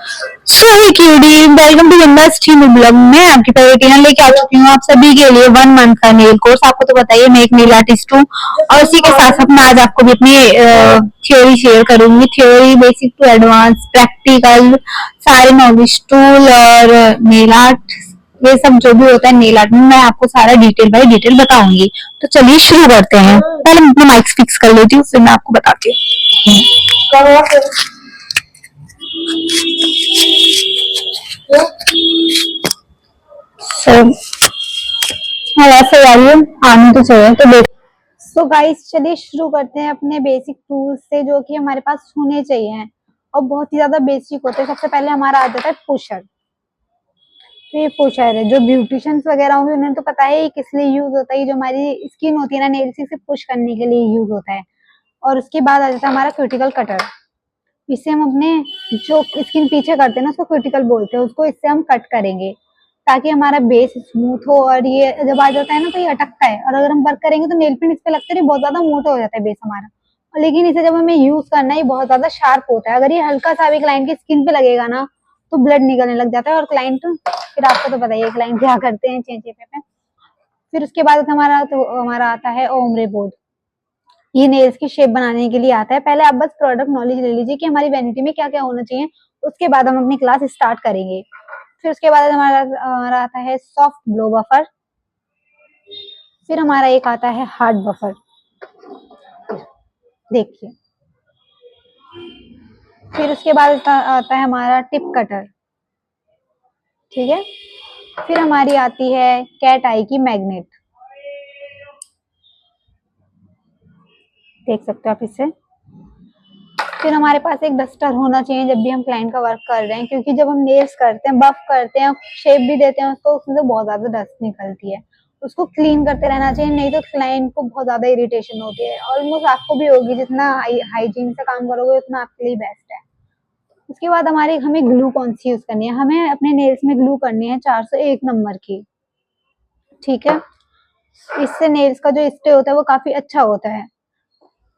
सो hey क्यूडी, welcome to Ganga's team blog में आपकी परिवर्तन लेके आ चुकी हूँ आप सभी के लिए 1 मंथ का नेल कोर्स। आपको तो बताइए मैं एक नेल आर्टिस्ट हूँ और उसी के साथ साथ मैं आज आपको भी अपनी थ्योरी शेयर करूंगी। Theory basic to advance practical सारे नॉविस टूल और नेल आर्ट, ये सब जो भी होता है नेल आर्ट में मैं आपको सारा डिटेल बाय डिटेल बताऊंगी। तो चलिए शुरू करते हैं। पहले मैं अपना माइक फिक्स कर लेती हूँ फिर मैं आपको बताती हूँ। वैसे यार आने तो चाहिए तो सो गाइस चलिए शुरू करते हैं अपने बेसिक टूल्स से जो कि हमारे पास होने चाहिए और बहुत ही ज्यादा बेसिक होते हैं। सबसे पहले हमारा आ जाता है पुशर। तो ये पुशर है, जो ब्यूटिशियंस वगैरह होंगे उन्हें तो पता है ये किस लिए यूज होता है। ये जो हमारी स्किन होती है ना नेल्स से पुश करने के लिए यूज होता है। और उसके बाद आ जाता है हमारा क्यूटिकल कटर। इससे हम अपने जो स्किन पीछे करते हैं ना उसको क्यूटिकल बोलते हैं, उसको इससे हम कट करेंगे ताकि हमारा बेस स्मूथ हो। और ये जब आ जाता है ना तो ये अटकता है और अगर हम वर्क करेंगे तो नेल पेंट इस पे लगते हैं बहुत ज्यादा मोटा हो जाता है बेस हमारा। और लेकिन इसे जब हमें यूज करना है बहुत ज्यादा शार्प होता है। अगर ये हल्का सा भी क्लाइंट की स्किन पे लगेगा ना तो ब्लड निकलने लग जाता है और क्लाइंट फिर आपको तो पता ही है क्लाइंट क्या करते हैं चेंचे पे। फिर उसके बाद हमारा आता है ओमरे बोर्ड। ये नेल्स की शेप बनाने के लिए आता है। पहले आप बस प्रोडक्ट नॉलेज ले लीजिए कि हमारी वैनिटी में क्या क्या होना चाहिए, उसके बाद हम अपनी क्लास स्टार्ट करेंगे। फिर उसके बाद हमारा आता है सॉफ्ट ब्लो बफर। फिर हमारा एक आता है हार्ड बफर, देखिए। फिर उसके बाद आता है हमारा टिप कटर, ठीक है। फिर हमारी आती है कैट आई की मैग्नेट, देख सकते हो आप इससे। फिर हमारे पास एक डस्टर होना चाहिए जब भी हम क्लाइंट का वर्क कर रहे हैं, क्योंकि जब हम नेल्स करते हैं बफ करते हैं शेप भी देते हैं उसको, उसमें से बहुत ज्यादा डस्ट निकलती है। उसको क्लीन करते रहना चाहिए, नहीं तो क्लाइंट को बहुत ज्यादा इरिटेशन होती है। ऑलमोस्ट आपको भी होगी, जितना हाइजीन से काम करोगे उतना आपके लिए बेस्ट है। उसके बाद हमें ग्लू कौन सी यूज करनी है, हमें अपने नेल्स में ग्लू करनी है 401 नंबर की, ठीक है। इससे नेल्स का जो स्टे होता है वो काफी अच्छा होता है।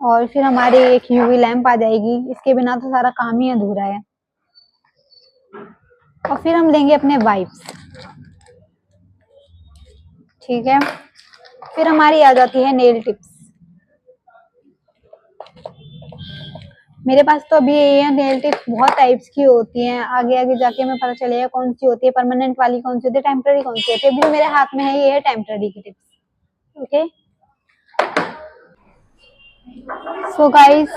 और फिर हमारी एक यूवी लैंप आ जाएगी, इसके बिना तो सारा काम ही अधूरा है। और फिर हम लेंगे अपने वाइप्स, ठीक है। फिर हमारी आ जाती है नेल टिप्स। मेरे पास तो अभी ये नेल टिप्स बहुत टाइप्स की होती हैं, आगे आगे जाके हमें पता चलेगा कौन सी होती है परमानेंट वाली, कौन सी होती है टेम्पररी, कौन सी होती है। अभी जो मेरे हाथ में है ये है टेम्पररी की टिप्स, ओके। सो गाइस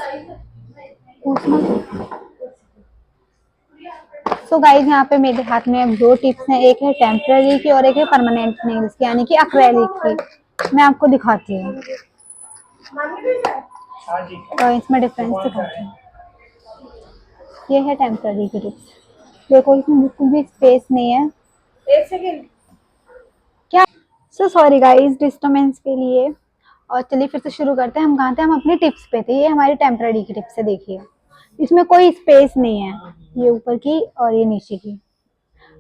यहाँ पे मेरे हाथ में अब 2 टिप्स हैं, एक है टेम्पररी की और एक है परमानेंट नेल्स की यानी कि एक्रेलिक की। मैं आपको दिखाती हूँ तो इसमें डिफरेंस दिखाती हूँ। ये है टेम्पररी की टिप्स, देखो इसमें बिल्कुल भी स्पेस नहीं है। एक सेकेंड क्या, सो सॉरी गाइस डिस्टर्बेंस के लिए। और चलिए फिर से शुरू करते हैं। हम कहाँ थे, हम अपनी टिप्स पे थे। ये हमारी टेम्पररी की टिप्स है, देखिए इसमें कोई स्पेस नहीं है, ये ऊपर की और ये नीचे की।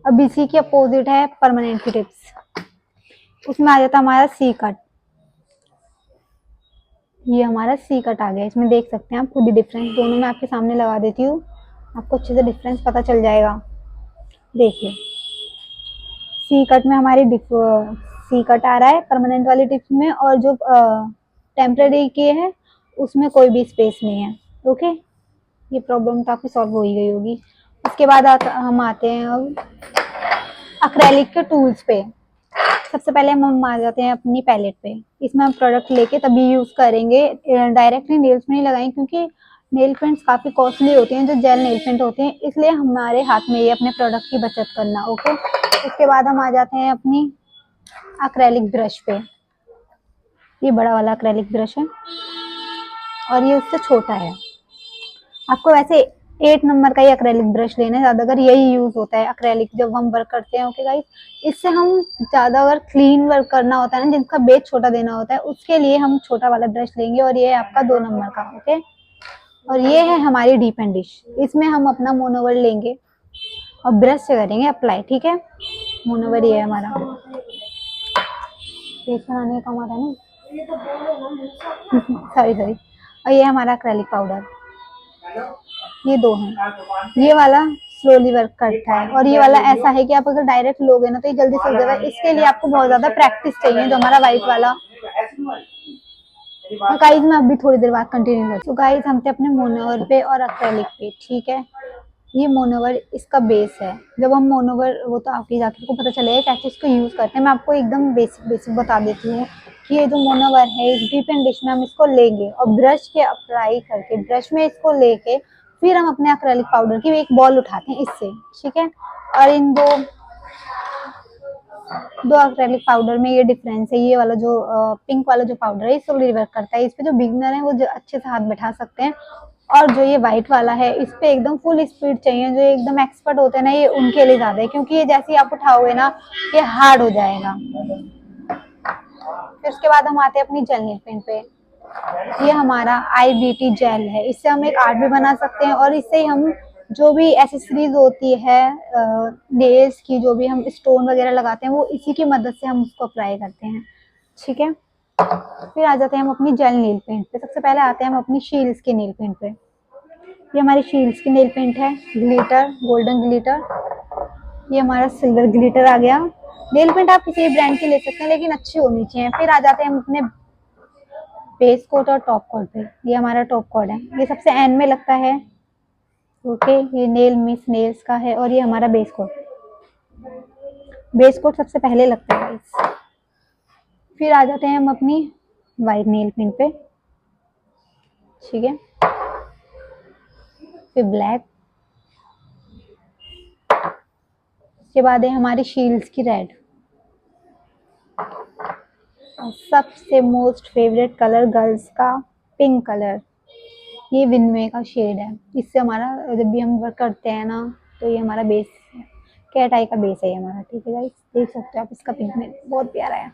अब इसी के अपोजिट है परमानेंट की टिप्स, उसमें आ जाता है हमारा सी कट। ये हमारा सी कट आ गया, इसमें देख सकते हैं आप खुद ही डिफरेंस। दोनों में आपके सामने लगा देती हूँ, आपको अच्छे से डिफरेंस पता चल जाएगा। देखिए सी कट में हमारी सी कट आ रहा है परमानेंट वाली टिप्स में, और जो टेम्पररी की है उसमें कोई भी स्पेस नहीं है, ओके। ये प्रॉब्लम तो आपकी सॉल्व हो ही गई होगी। उसके बाद हम आते हैं अब एक्रेलिक के टूल्स पे। सबसे पहले हम आ जाते हैं अपनी पैलेट पे। इसमें हम प्रोडक्ट लेके तभी यूज करेंगे, डायरेक्टली नेल्स में नहीं लगाएंगे, क्योंकि नेल पेंट्स काफी कॉस्टली होते हैं जो जेल नेल पेंट होते हैं, इसलिए हमारे हाथ में ये अपने प्रोडक्ट की बचत करना, ओके। उसके बाद हम आ जाते हैं अपनी एक्रेलिक ब्रश पे। ये बड़ा वाला एक्रेलिक ब्रश है और ये उससे छोटा है। आपको वैसे 8 नंबर का ही एक्रेलिक ब्रश लेना है, ज्यादातर यही यूज होता है एक्रेलिक जब हम वर्क करते हैं, ओके गाइस। इससे हम ज्यादा अगर क्लीन वर्क करना होता है ना, जिसका बेस छोटा देना होता है, उसके लिए हम छोटा वाला ब्रश लेंगे और ये है आपका 2 नंबर का, ओके। और ये है हमारी डीप एंड डिश, इसमें हम अपना मोनोवर लेंगे और ब्रश से करेंगे अप्लाई, ठीक है। मोनोवर ये है हमारा, फेस बनाने का काम आता है ना सॉरी सॉरी। और ये हमारा एक्रेलिक पाउडर, ये 2 हैं। ये वाला स्लोली वर्क करता है। और ये वाला ऐसा है कि आप अगर डायरेक्ट लोगे ना तो ये जल्दी सूख जाता है, इसके लिए आपको बहुत ज्यादा प्रैक्टिस चाहिए, जो हमारा व्हाइट वाला। तो गाइस मैं अभी थोड़ी देर बाद कंटिन्यू करती हूँ। गाइस हम थे अपने मोनोवर पे और एक्रेलिक पे, ठीक है। ये मोनोवर इसका बेस है। जब हम मोनोवर, वो तो आपकी जाके को पता चलेगा कैसे इसको यूज करते हैं। मैं आपको एकदम बेसिक बेसिक बता देती हूँ कि ये जो मोनोवर है इस डीप एंड डिश में हम इसको लेंगे और ब्रश के अप्लाई करके, ब्रश में इसको लेके फिर हम अपने एक्रेलिक पाउडर की एक बॉल उठाते हैं इससे, ठीक है। और इन दो एक्रेलिक पाउडर में ये डिफरेंस है। ये वाला जो पिंक वाला जो पाउडर है इसको रिवर्क करता है, इस पे जो बिगनर है वो जो अच्छे से हाथ बैठा सकते हैं। और जो ये व्हाइट वाला है इस पे एकदम फुल स्पीड चाहिए, जो एकदम एक्सपर्ट होते हैं ना ये उनके लिए ज्यादा है, क्योंकि ये जैसे ही आप उठाओगे ना ये हार्ड हो जाएगा। फिर उसके बाद हम आते हैं अपनी जेल नेल पेंट पे। ये हमारा IBT जेल है, इससे हम एक आर्ट भी बना सकते हैं और इससे ही हम जो भी एसेसरीज होती है नेल्स की, जो भी हम स्टोन वगैरह लगाते हैं वो इसी की मदद से हम उसको अप्लाई करते हैं, ठीक है। फिर आ जाते हैं हम अपनी जेल नेल पेंट पे। सबसे पहले आते हैं हम अपनी शील्ड्स के नेल पेंट पे। ये हमारी शील्ड्स की नेल पेंट है, ग्लिटर, गोल्डन ग्लिटर। ये हमारा सिल्वर ग्लिटर आ गया। नेल पेंट आप किसी ब्रांड की ले सकते हैं लेकिन अच्छी होनी चाहिए। फिर आ जाते हैं हम अपने बेस कोट और टॉप कोट पे। ये हमारा टॉप कोट है, ये सबसे एंड में लगता है, ओके। ये नेल मिस नेल्स का है और ये हमारा बेस कोट। बेस कोट सबसे पहले लगता है गाइस। फिर आ जाते हैं हम अपनी वाइट नेल पेंट पे, ठीक है। फिर ब्लैक, उसके बाद है हमारी शील्ड्स की रेड, और सबसे मोस्ट फेवरेट कलर गर्ल्स का पिंक कलर। ये विनमे का शेड है, इससे हमारा जब भी हम वर्क करते हैं ना तो ये हमारा बेस है, कैट आई का बेस है ये हमारा, ठीक है गाइस। देख सकते हो आप इसका पिगमेंट बहुत प्यारा है।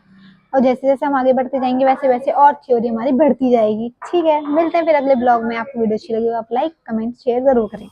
और जैसे जैसे हम आगे बढ़ते जाएंगे वैसे वैसे और थ्योरी हमारी बढ़ती जाएगी, ठीक है। मिलते हैं फिर अगले ब्लॉग में। आपको वीडियो अच्छी लगी हो आप लाइक कमेंट शेयर जरूर करें।